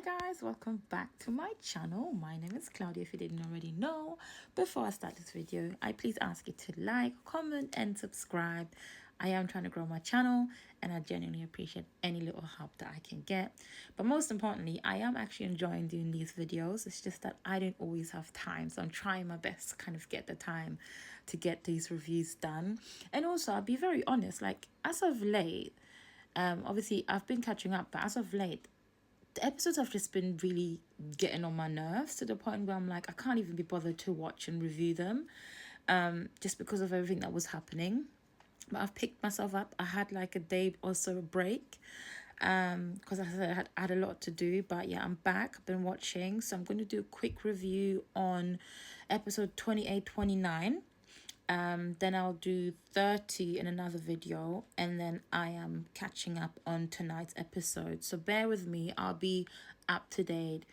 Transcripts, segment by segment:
Guys, welcome back to my channel. My name is Claudia, if you didn't already know. Before I start this video, I please ask you to like, comment and subscribe. I am trying to grow my channel and I genuinely appreciate any little help that I can get. But most importantly, I am actually enjoying doing these videos. It's just that I don't always have time, so I'm trying my best to kind of get the time to get these reviews done. And also, I'll be very honest, like as of late, obviously I've been catching up, but as of late, the episodes have just been really getting on my nerves to the point where I'm like, I can't even be bothered to watch and review them, just because of everything that was happening. But I've picked myself up. I had like a day or so a break, because I said I had a lot to do. But yeah, I'm back. I've been watching, so I'm going to do a quick review on episode 28, 29. Then I'll do 30 in another video, and then I am catching up on tonight's episode. So bear with me, I'll be up to date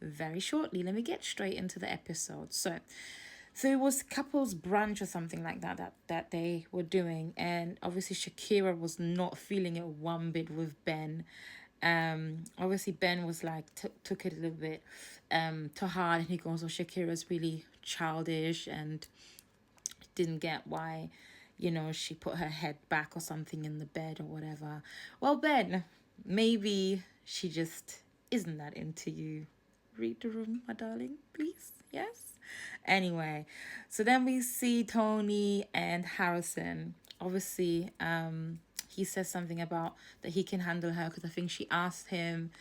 very shortly. Let me get straight into the episode. So it was couples brunch or something like that they were doing, and obviously Shakira was not feeling it one bit with Ben. Obviously Ben was like took it a little bit to heart, and he goes, oh, Shakira's really childish and didn't get why, she put her head back or something in the bed or whatever. Well, Ben, maybe she just isn't that into you. Read the room, my darling, please. Yes. Anyway, so then we see Tony and Harrison. Obviously, he says something about that he can handle her because I think she asked him.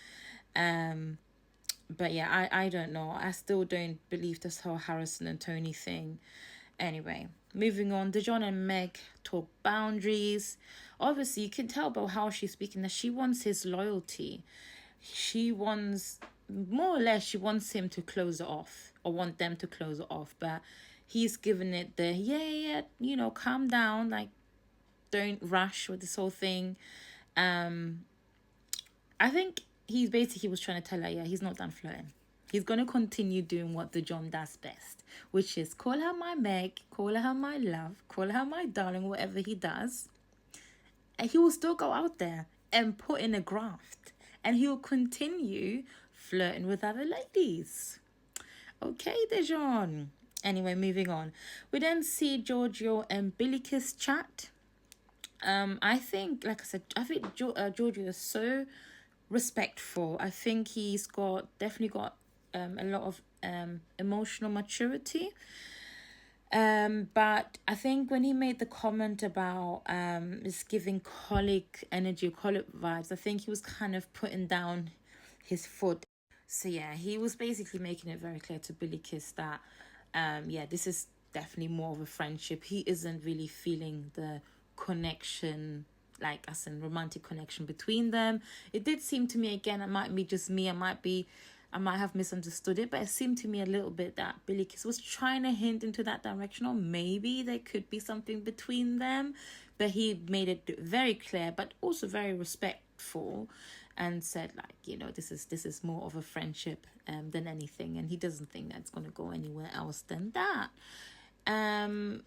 But yeah, I don't know. I still don't believe this whole Harrison and Tony thing. Anyway, moving on, Dijon and Meg talk boundaries. Obviously, you can tell by how she's speaking that she wants his loyalty. She wants, more or less, she wants him to close it off, or want them to close it off. But he's given it the, yeah, calm down, like, don't rush with this whole thing. I think he was trying to tell her, yeah, he's not done flirting. He's going to continue doing what Dijon does best, which is call her my Meg, call her my love, call her my darling, whatever he does. And he will still go out there and put in a graft. And he will continue flirting with other ladies. Okay, Dijon. Anyway, moving on. We then see Giorgio and Billy Kiss chat. I think, like I said, Giorgio is so respectful. I think he's definitely got a lot of emotional maturity. But I think when he made the comment about it's giving colic energy, colic vibes, I think he was kind of putting down his foot. So yeah, he was basically making it very clear to Billy Kiss that this is definitely more of a friendship. He isn't really feeling the connection, like as in romantic connection between them. It did seem to me, again, it might be just me, I might have misunderstood it, but it seemed to me a little bit that Billy Kiss was trying to hint into that direction, or maybe there could be something between them. But he made it very clear, but also very respectful, and said, like, this is more of a friendship than anything, and he doesn't think that's going to go anywhere else than that.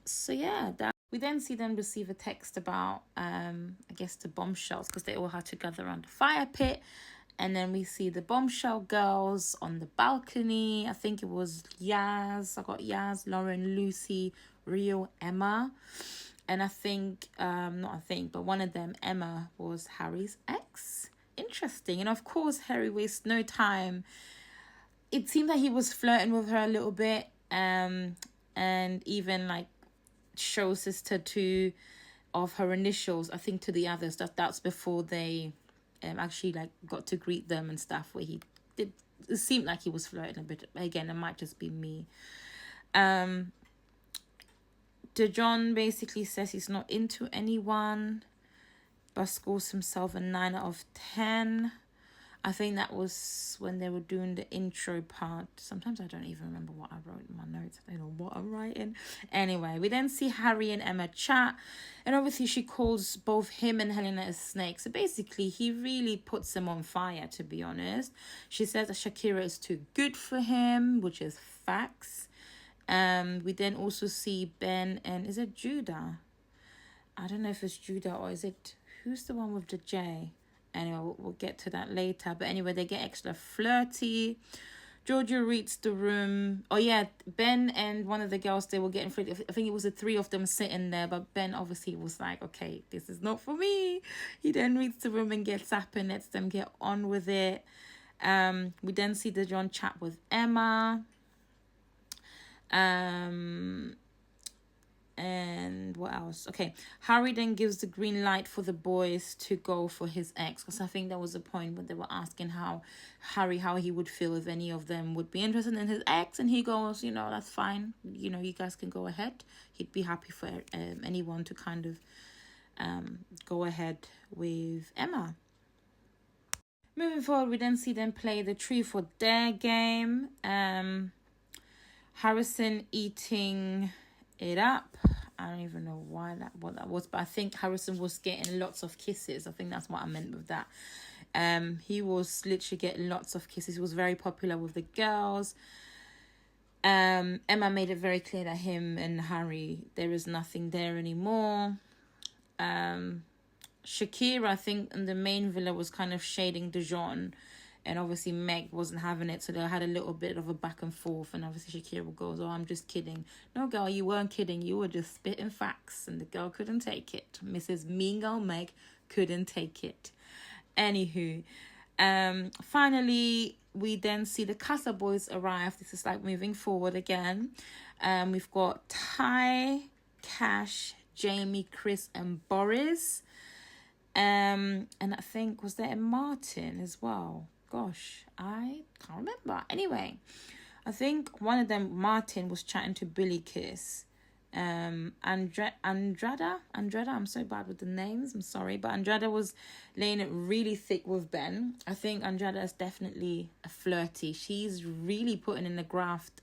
So yeah, that. We then see them receive a text about, I guess, the bombshells, because they all had to gather around the fire pit. And then we see the bombshell girls on the balcony. I think it was Yaz. I got Yaz, Lauren, Lucy, Rio, Emma. And but one of them, Emma, was Harry's ex. Interesting. And of course, Harry wastes no time. It seemed like he was flirting with her a little bit. And even like shows his tattoo of her initials, I think, to the others. That's before they actually like got to greet them and stuff, where he did, it seemed like he was flirting a bit. Again, it might just be me. Dijon basically says he's not into anyone, but scores himself a 9 out of 10. I think that was when they were doing the intro part. Sometimes I don't even remember what I wrote in my notes. I don't know what I'm writing. Anyway, we then see Harry and Emma chat. And obviously she calls both him and Helena a snake. So basically he really puts them on fire, to be honest. She says that Shakira is too good for him, which is facts. We then also see Ben and, is it Judah? I don't know if it's Judah or is it, who's the one with the J? Anyway, we'll get to that later. But anyway, they get extra flirty. Georgia reads the room. Oh yeah, Ben and one of the girls, they were getting flirty. I think it was the three of them sitting there, but Ben obviously was like, okay, this is not for me. He then reads the room and gets up and lets them get on with it. We then see DeJohn chat with Emma. And what else? Okay, Harry then gives the green light for the boys to go for his ex, because I think there was a point when they were asking how he would feel if any of them would be interested in his ex, and he goes, you know, that's fine, you know, you guys can go ahead. He'd be happy for anyone to kind of go ahead with Emma. Moving forward, we then see them play the Truth or Dare game. Harrison eating it up. I don't even know what that was, but I think Harrison was getting lots of kisses. I think that's what I meant with that. He was literally getting lots of kisses. He was very popular with the girls. Emma made it very clear that him and Harry, there is nothing there anymore. Shakira, I think, in the main villa was kind of shading DeJohn, and obviously Meg wasn't having it, so they had a little bit of a back and forth, and obviously Shakira goes, oh, I'm just kidding. No, girl, you weren't kidding. You were just spitting facts, and the girl couldn't take it. Mrs. Mean Girl Meg couldn't take it. Anywho, finally, we then see the Casa Boys arrive. This is like moving forward again. We've got Ty, Cash, Jamie, Chris, and Boris. And I think, was there a Martin as well? Gosh, I can't remember. Anyway, I think one of them, Martin, was chatting to Billy Kiss. Andrada, I'm so bad with the names, I'm sorry, but Andrada was laying it really thick with Ben. I think Andrada is definitely a flirty. She's really putting in the graft,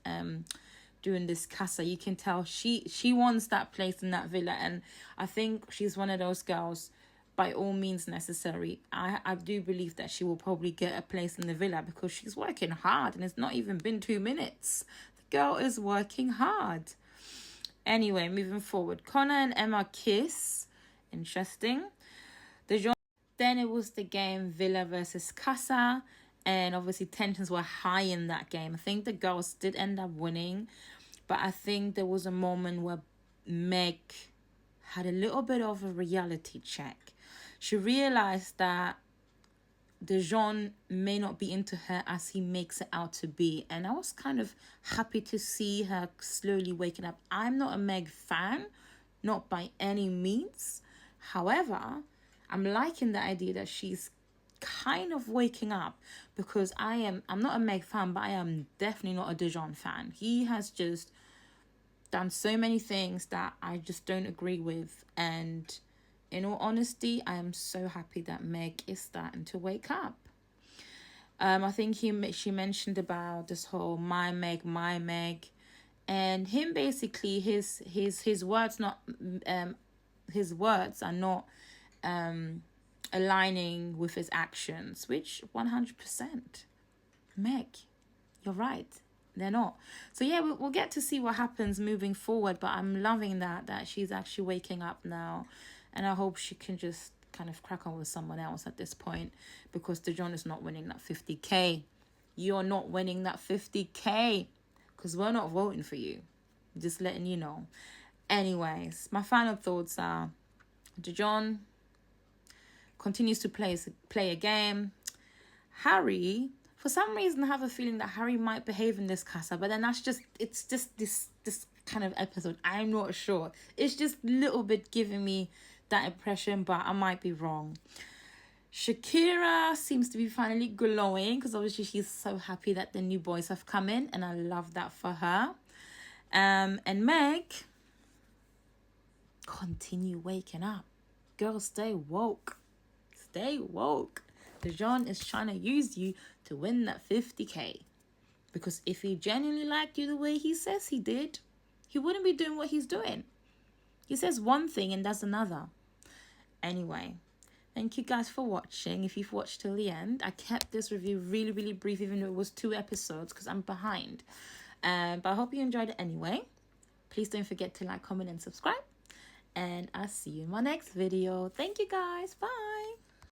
doing this casa. You can tell she wants that place in that villa, and I think she's one of those girls, by all means necessary. I do believe that she will probably get a place in the villa because she's working hard, and it's not even been 2 minutes. The girl is working hard. Anyway, moving forward, Connor and Emma kiss. Interesting. Then it was the game Villa versus Casa, and obviously tensions were high in that game. I think the girls did end up winning, but I think there was a moment where Meg had a little bit of a reality check. She realized that DeJohn may not be into her as he makes it out to be, and I was kind of happy to see her slowly waking up. I'm not a Meg fan, not by any means. However, I'm liking the idea that she's kind of waking up, because I'm not a Meg fan, but I am definitely not a DeJohn fan. He has just done so many things that I just don't agree with, and in all honesty, I am so happy that Meg is starting to wake up. I think she mentioned about this whole my Meg, and him basically his words are not aligning with his actions, which 100%. Meg, you're right. They're not. So yeah, we'll get to see what happens moving forward, but I'm loving that she's actually waking up now. And I hope she can just kind of crack on with someone else at this point, because DeJohn is not winning that 50K. You're not winning that 50K because we're not voting for you. Just letting you know. Anyways, my final thoughts are DeJohn continues to play a game. Harry, for some reason, I have a feeling that Harry might behave in this casa, but then it's just this kind of episode. I'm not sure. It's just a little bit giving me that impression, but I might be wrong. Shakira seems to be finally glowing, because obviously she's so happy that the new boys have come in, and I love that for her. And Meg, continue waking up. Girl, stay woke. Stay woke. DeJohn is trying to use you to win that 50K. Because if he genuinely liked you the way he says he did, he wouldn't be doing what he's doing. He says one thing and does another. Anyway, thank you guys for watching. If you've watched till the end, I kept this review really, really brief, even though it was 2 episodes, because I'm behind. But I hope you enjoyed it anyway. Please don't forget to like, comment, and subscribe. And I'll see you in my next video. Thank you guys. Bye.